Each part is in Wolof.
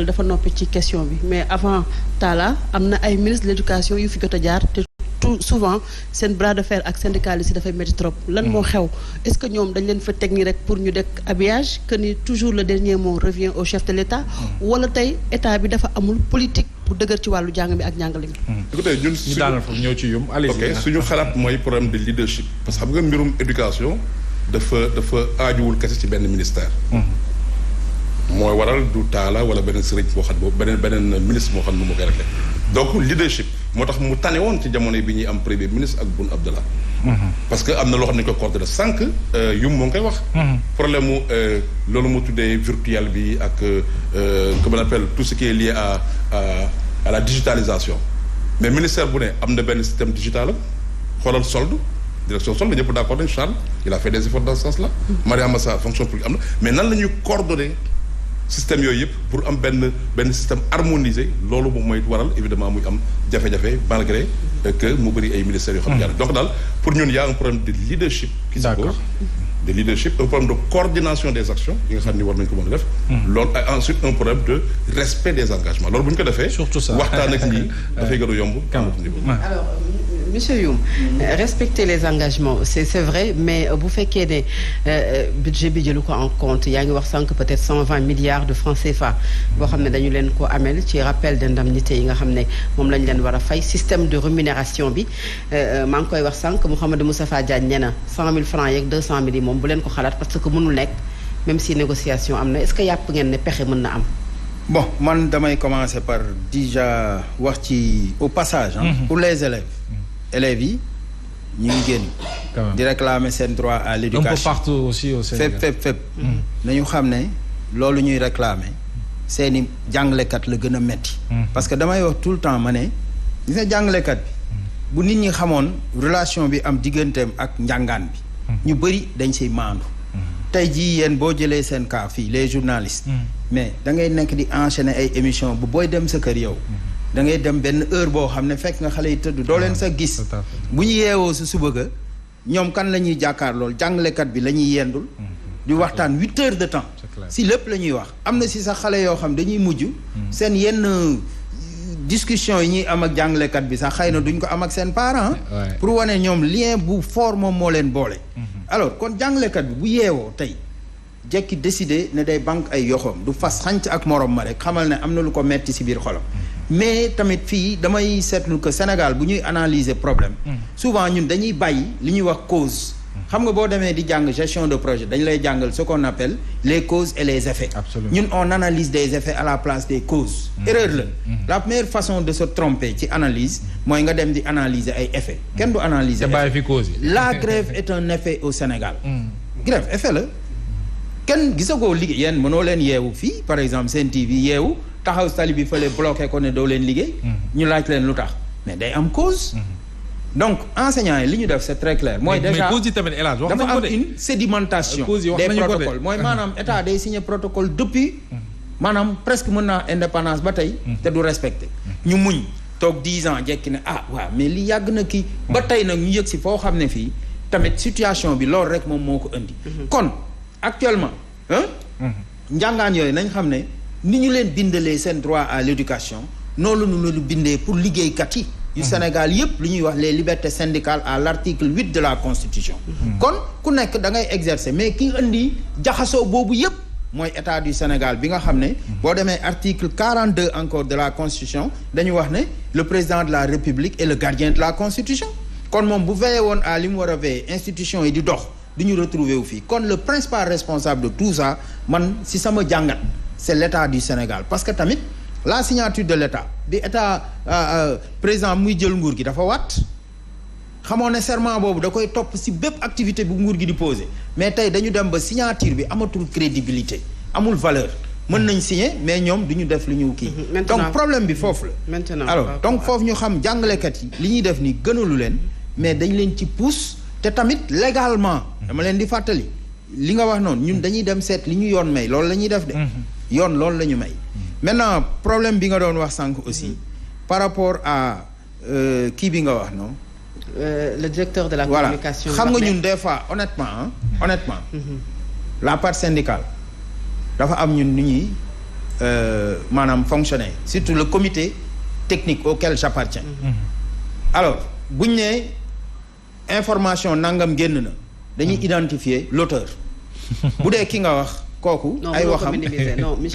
dafa noppi ci question bi mais avant Talla am na ay ministre de l'éducation yu fi jot a jaar te tout souvent seen bras de fer ak syndicalistes yi dafay métti trop. lan moo xew est-ce que ñoom dañ leen fa teg nii rek pour ñu dekk habillage que ni toujours le dernier mot revient au chef de l'État. wala tey état bi dafa amul politique bu dëgër ci wàllu jàng mi ak njàngale mi. écoutez ñun ñu daanal foofu ñëw ci yum. ok suñu xalaat mooy problème de leadership parce que xam nga mbirum éducation dafa aajuwul kese ci benn ministère. mooy waral du Talla wala beneen sëriñ boo xam ne beneen ministre moo xam ne moo koy réglé donc leadership moo tax mu tane woon ci jamono bi ñuy am premier ministre ak Boun Abdallah parce que am na loo xam ne ñu ko coordonné sànq yum moo ngi koy wax problème mu loolu mu tuddee virtuel bi ak comment on appelle tout ce qui est lié à la digitalisation mais ministère bu ne am na benn système digital am xoolal solde direction solde ñëpp d'accord nañ Charles il a fait des efforts dans ce sens là Mariama Sarr fonction publique am na mais nan la ñuy coordonné système yooyu yëpp pour am benn système harmonisé loolu moom mooy waral évidemment muy am jafe-jafe malgré que mu bëri ay ministères yoo xam ne donc daal pour ñun y a un problème de leadership qui se pose de leadership un problème de coordination des actions yi nga xam ni war nañu ko mën a def loolu ensuite un problème de respect des engagements loolu bu ñu ko defee surtout ça waxtaan ak ñi dafay gën a yomb alors monsieur Youm respecter les engagements c'est vrai mais bu fekkee ne budget bi jëlu ko en compte yaa ngi wax sànq peut-être 120 milliards de francs CFA boo xam ne dañu leen ko amel ci rappel d'indemnité yi nga xam ne moom lañ leen war a fay système de rémunération bi maa ngi koy wax sànq Mouhamadou Moustapha Diagne nee na 100 000 francs yeeg 200 000 yi moom bu leen ko xalaat parce que mënul nekk même si négociation am na est-ce que yàpp ngeen ne pexe mën na am. bon man damay commencer par déjà wax ci au passage. pour les élèves yi ñu ngi génn. di réclamer seen droit à l'éducation. un peu partout aussi au Sénégal fépp. nañu xam ne loolu ñuy réclamer seeni jàngalekat la gën a metti. parce que damay wax tout le temps ma ne gis nga jàngalekat bi bu nit ñi xamoon relation bi am digganteem ak njàngaan bi. ñu bëri dañ siy maandu. tey jii yéen boo jëlee seen cas fii les journalistes. mais da ngay nekk di enchaîner ay émissions bu booy dem sa kër yow. da ngay dem benn heure boo xam ne fekk nga xale yi tëdd doo leen sa gis. bu ñu yeewoo si suba ga ñoom kan la ñuy jàkkaar lool jàngalekat bi la ñuy yendul. di waxtaan 8 heures de temps. si lépp la ñuy wax am na si sax xale yoo xam dañuy mujj. seen yenn discussion yi ñuy am ak jàngalekat bi sax xëy na duñ ko am ak seen parents. pour wane ñoom lien bu fort moom moo leen boole. alors kon jàngalekat bi bu yeewoo tey jekki décider ne day banque ay yoxoom du fas xànc ak morom ma rek xamal ne am na lu ko metti si biir xolam. mais tamit fii damay seetlu que Sénégal bu ñuy analyser problème. souvent ñun dañuy bàyyi li ñuy wax cause. xam nga boo demee di jàng gestion de projet dañ lay jàngal ce qu'on appelle les causes et les effets. ñun on analyse des effets à la place des causes. erreur la meilleure façon de se tromper ci analyse mooy nga dem di analyser ay effets kenn du analyser. te bàyyi fi cause yi. la grève est un effet au Sénégal. grève effet la kenn gisagoo liggéey yéen mënoo leen yeewu fii par exemple Sen TV yeewu taxaw tali bi fële bloqué ko ne doo leen liggéey. ñu laaj leen lu tax mais day am cause. donc enseignants yi li ñu def c'est très clair. mooy déjà dafa am une sédimentation des protocoles mooy maanaam état day signer protocole depuis maanaam presque mën naa indépendance ba tey te du respecté ñu muñ toog 10 ans jekki ne waaw mais li yàgg na kii ba tey nag ñu yëg si foo xam ne fii tamit situation bi loolu rek moom moo ko indi kon actuellement njàngaan yooyu nañ xam ne ni ñu leen bindalee seen droit à l'éducation noonu la ñu leen bindee pour liggéeykat yi yu Sénégal yëpp lu ñuy wax les libertés syndicales à l'article 8 de la Constitution. kon ku nekk da ngay exercer mais ki indi jaxasoo boobu yëpp mooy état du Sénégal bi nga xam ne boo demee article 42 encore de la Constitution dañu wax ne le président de la République est le gardien de la Constitution kon moom bu veillé woon à li mu war a veiller institution yi di dox du ñu retrouver wu fii kon le principal responsable de tout ça man si sama jàngat c'est l'état du Sénégal parce que tamit la signature de l'état di état président muy jël nguur gi dafa waat xamoon ne serment boobu da koy topp ci bépp activité bu nguur gi di poser mais tey dañu dem ba signature bi amatul crédibilité amul valeur mën nañ signer mais ñoom du ñu def lu ñu kii donc problème bi foofu la maintenant alors donc foofu ñu xam jàngalekat yi li ñuy def ni gënalu leen mais dañ leen ci pousse te tamit légalement dama leen di fàttali li nga wax noonu ñun dañuy dem seet li ñu yoon may loolu la ñuy def de yoon loolu la ñu may maintenant problème bi nga doon wax sànq aussi par rapport à kii bi nga wax non le directeur de la communication xam nga ñun des fois honnêtement la part syndicale dafa am ñun nu ñuy maanaam fonctionner surtout le comité technique auquel j'appartiens. Alors buñ ne information nangam génn na dañuy identifier l'auteur bu dee ki nga wax kooku ay waxam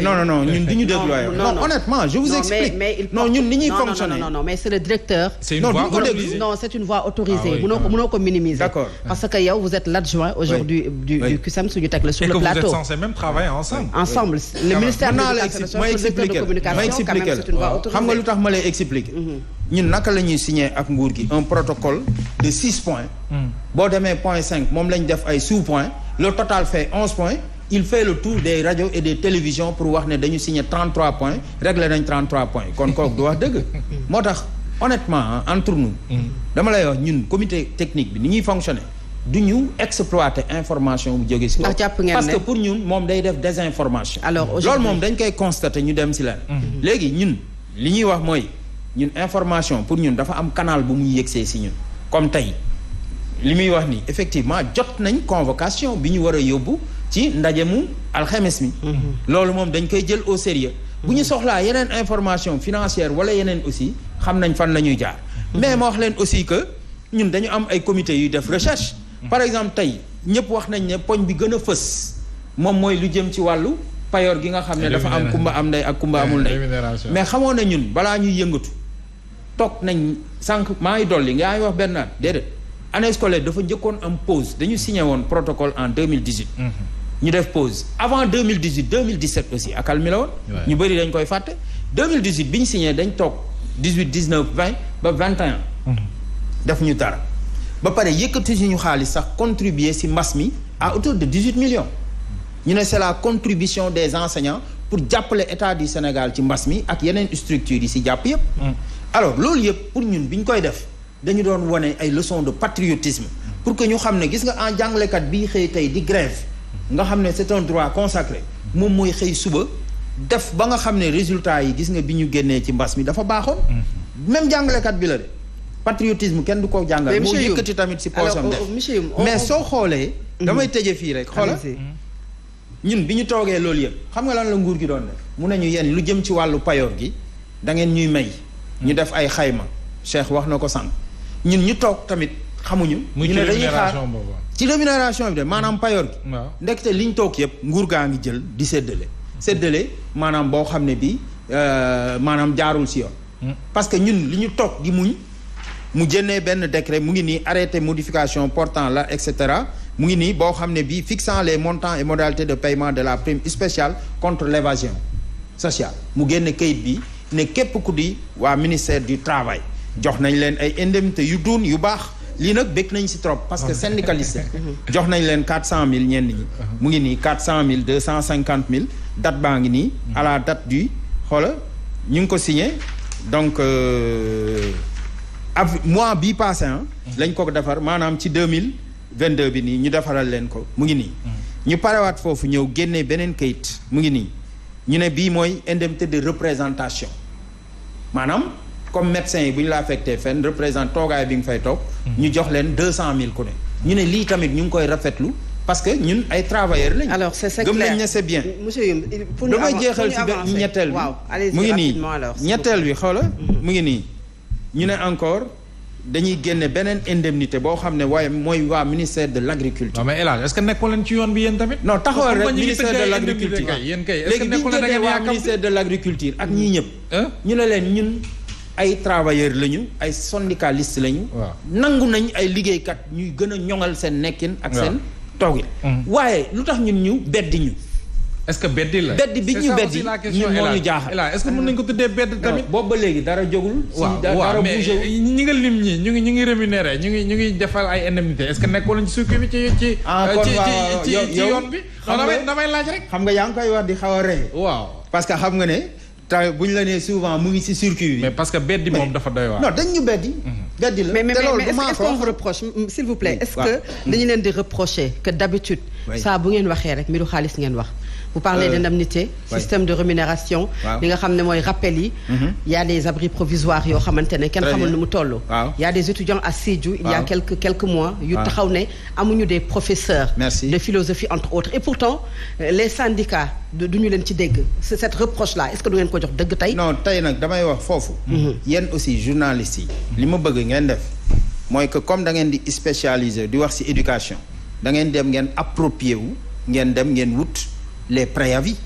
non ñun du ñu déglu ay non honnêtement je vous explique non ñun ni ñuy fonctionner non mais c'est le directeur c'est une voix autorisée non c'est une voix autorisée mënoo ko minimiser d'accord parce que yow vous êtes l'adjoint aujourd'hui du CUSEMS suñu teg la sur le plateau et que vous êtes censé même travailler ensemble le ministère naa la expliquer xam nga lu tax ma lay expliquer ñun naka la ñuy signer ak nguur gi un protocole de 6 points boo demee point 5 moom lañ def ay sous-points le total fait 11 points il fait le tour des radios et des télévisions pour wax ne dañu signer 33 points réglé nañ 33 points kon kooku du wax dëgg moo tax honnêtement entre nous dama lay wax ñun comité technique bi ni ñuy fonctionner du ñu exploiter information bu jóge si parce que pour ñun moom day def désinformation loolu moom dañ koy constater ñu dem si leen léegi ñun li ñuy wax mooy ñun information pour ñun dafa am canal bu muy yegsee si ñun comme tey li muy wax ni effectivement jot nañ convocation bi ñu war a yóbbu ci ndaje mu alxames mi loolu moom dañ koy jël au sérieux bu ñu soxlaa yeneen information financière wala yeneen aussi xam nañ fan la ñuy jaar mais ma wax leen aussi que ñun dañu am ay comités yuy def recherche par exemple tey ñëpp wax nañ ne poñ bi gën a fës moom mooy lu jëm ci wàllu payoor gi nga xam ne dafa am kumba am ndey ak kumba amul ndey mais xamoon na ñun balaa ñuy yëngatu toog nañ sànq maa ngi dolli nga ngi wax benn at déedéet année scolaire dafa njëkkoon am pause dañu signé woon protocole en 2018 ñu def pause avant 2018 2017 aussi akal mi la woon ñu bëri dañ koy fàtte 2018 bi ñu signé dañ toog 18 19 20 ba 21 def ñu dara ba pare yëkkati suñu xaalis sax contribuer ci mbas mi à hauteur de 18 millions ñu ne c'est la contribution des enseignants pour jàppale état du Sénégal ci mbas mi ak yeneen structures yi ci jàpp yëpp alors loolu yëpp pour ñun bi ñu koy def dañu doon wane ay leçons de patriotisme pour que ñu xam ne gis nga en jàngalekat bii xëy tey di grève nga xam ne c'est un droit consacré moom mooy xëy suba def ba nga xam ne résultat yi gis nga bi ñu génnee ci mbas mi dafa baaxoon même jàngalekat bi la de patriotisme kenn du ko jàngal moo yëkkati tamit ci poosam def mais soo xoolee damay tëje fii rek xoola ñun bi ñu toogee loolu yëpp xam nga lan la nguur gi doon def mu ne ñu yéen lu jëm ci wàllu payoor gi da ngeen ñuy may ñu def ay xayma Cheikh wax na ko sànq ñun ñu toog tamit xamuñu ñu ne dañuy xaar ci rémunération bi de maanaam payoor gi ndekete liñ toog yëpp nguur gaa ngi jël di séddale maanaam boo xam ne bi maanaam jaarul si yoon parce que ñun li ñu toog di muñ mu jënnee benn décret mu ngi nii arrêté modification portant la et cetera mu ngi nii boo xam ne bii fixant les montants et modalités de paiement de la prime spéciale contre l'évasion sociale mu génne kayit bi ne képp ku di waa ministère du travail jox nañ leen ay indemnités yu duun yu baax lii nag bëgg nañ ci trop parce que syndicaliste jox nañ leen 400 000 ñenn ñi mu ngi nii 400 000 250 000 date baa ngi nii à la date du xoola ñu ngi ko signé donc mois bii passé lañ ko defar maanaam ci 2022 bi nii ñu defaral leen ko mu ngi nii ñu parewaat foofu ñëw génnee beneen kayit mu ngi nii ñu ne bii mooy indemnité de représentation maanaam comme médecin yi bu ñu la affecté fenn représente toogaay bi nga fay toog ñu jox leen 200 000 ku ne ñu ne lii tamit ñu ngi koy rafetlu parce que ñun ay travailleurs lañ. alors c'est clair gëm nañ ne c'est bien. monsieur Youm pour ñu damay jeexal ci ñetteel bi mu ngi nii ñetteel bi xoola mu ngi nii ñu ne encore dañuy génne beneen indemnité boo xam ne waaye mooy waa ministère de l'agriculture. non mais El Hadj est-ce que nekkul leen ci yoon bi yéen tamit. non taxawal rek ministère de l'agriculture yéen kay est-ce que léegi bi ñu génnee waa ministère de l'agriculture ak ñii ñëpp. ñu ne leen ñun ay travailleurs lañu ay syndicalistes lañu. nangu nañ ay liggéeykat ñuy gën a ñoŋal seen nekkin ak seen toogin. waaye lu tax ñun ñu beddi ñu. est-ce que beddi la beddi bi ñu beddi ñun moo ñu jaaxal. est-ce que mën nañu ko tuddee bedd tamit. boobu ba léegi dara jógul. dara bougé mais ñi nga lim ñi ñu ngi rémunéré ñu ngi defal ay indemnité est-ce que nekkul lañ ci circuit bi ci yoon bi. damay laaj rek. xam nga yaa ngi koy wax di xaw a ree. waaw parce que xam nga ne. bu ñu la nee souvent mu ngi ci circuit bi. mais parce que beddi moom dafa doy waar. non dañ ñu beddi. beddi la mais est-ce qu'on vous reproche s'il vous plaît est-ce que dañu leen di reprocher que d'habitude saa bu ngeen waxee rek mbiru xaalis ngeen wax vous parlez d'indemnité système de rémunération li nga xam ne mooy rappel yi il y a des abris provisoires yoo xamante ne kenn xamul nu mu toll il y a des étudiants à Sédhiou il y a quelques mois yu taxaw ne amuñu des professeurs de philosophie entre autres et pourtant les syndicats duñu leen ci dégg cette reproche là est-ce que du ngeen ko jox dëgg tey non tey nag damay wax foofu yéen aussi journalistes yi li ma bëgg ngeen def mooy que comme da ngeen di spécialiser di wax ci éducation da ngeen dem ngeen approprier wu ngeen dem ngeen wut les préavis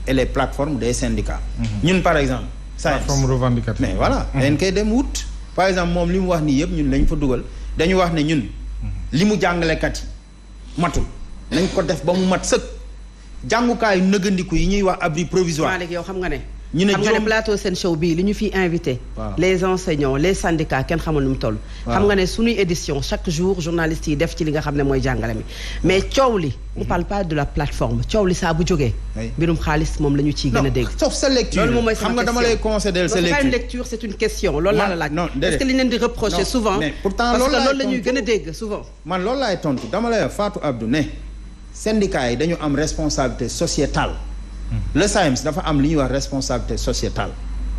et les plateformes des syndicats ñun par exemple plateforme revendicative mais voilà dañ koy dem wut par exemple moom li mu wax nii yëpp ñun lañ fa dugal dañu wax ne ñun li mu jàngalekat yi matul nañ ko def ba mu mat sëkk jàngukaayu nëgëndiku yi ñuy wax abri provisoire Malick yow xam nga ne ñu ne xam nga ne plateau seen show bii li ñu fiy invité les enseignants les syndicats kenn xamul nu mu toll xam nga ne suñuy édition chaque jour journalistes yi def ci li nga xam ne mooy jàngale mi mais coow li on parle pas de la plateforme coow li saa bu jógee mbirum xaalis moom la ñu ciy gën a dégg sauf sa lecture loolu moom mooy xam nga dama lay concéder sa lecture c'est pas une lecture c'est une question loolu laa la laaj est-ce que li leen di reprocher souvent pourtant parce que loolu la ñuy gën a dégg souvent man loolu laay tontu dama lay Fatou Abdou ne syndicats yi dañu am responsabilité sociétale le SAEMS dafa am li ñuy wax responsabilité sociétale